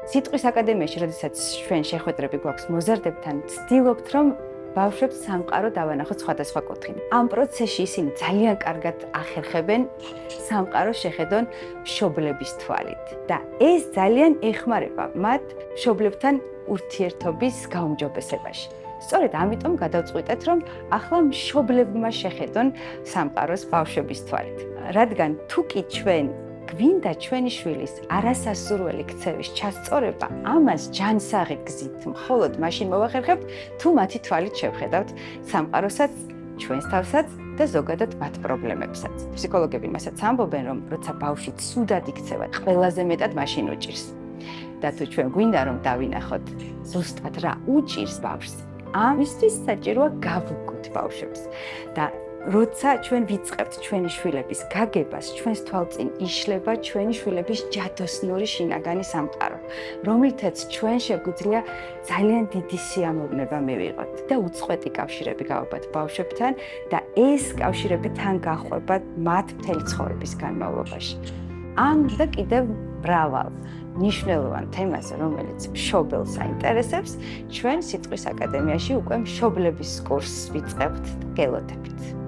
სიტყვის აკადემიაში, როდესაც ჩვენ შეხვედრები გვაქვს მოზარდებთან, ვცდილობთ, რომ ბავშვებს სამყარო დავანახოთ სხვადასხვა კუთხით. ამ პროცესში ისინი ძალიან კარგად ახერხებენ სამყაროს შეხედონ მშობლების თვალით და ეს ძალიან ეხმარება მათ მშობლებთან ურთიერთობის გაუმჯობესებაში. სწორედ ამიტომ გადავწყვიტეთ, რომ ახლა მშობლებმა შეხედონ სამყაროს ბავშვების თვალით. რადგან თუ კი ჩვენ გვინდა ჩვენი შვილის არასასურველი ქცევის ჩასწორება, ამას ჯანსაღი გზით მხოლოდ მაშინ მოვახერხებთ, თუ მათი თვალით შევხედავთ სამყაროსაც, ჩვენს თავსაც და ზოგადად მათ პრობლემებსაც. ფსიქოლოგები მასაც ამბობენ, რომ როცა ბავშვი ცუდად იქცევა, ყველაზე მეტად მაშინ უჭირს. და თუ ჩვენ გვინდა რომ დავინახოთ ზუსტად რა უჭირს ბავშვს, ამისთვის საჭიროა გავუგოთ ბავშვებს და როცა ჩვენ ვიწყებთ ჩვენი შვილების გაგებას, ჩვენს თვალწინ იშლება ჩვენი შვილების ჯადოსნური შინაგანი სამყარო, რომლითაც ჩვენ შეგვიძლია ძალიან დიდი სიამოვნება მივიღოთ და უწყვეტი კავშირები გავაბათ ბავშვებთან და ეს კავშირები თან გახვევა მათ მთელი ცხოვრების განმავლობაში. ამ და კიდევ მრავალ მნიშვნელოვან თემაზე, რომელიც მშობელს აინტერესებს, ჩვენ სიტყვის აკადემიაში უკვე მშობლების კურსს ვიწყებთ და გელოდებით.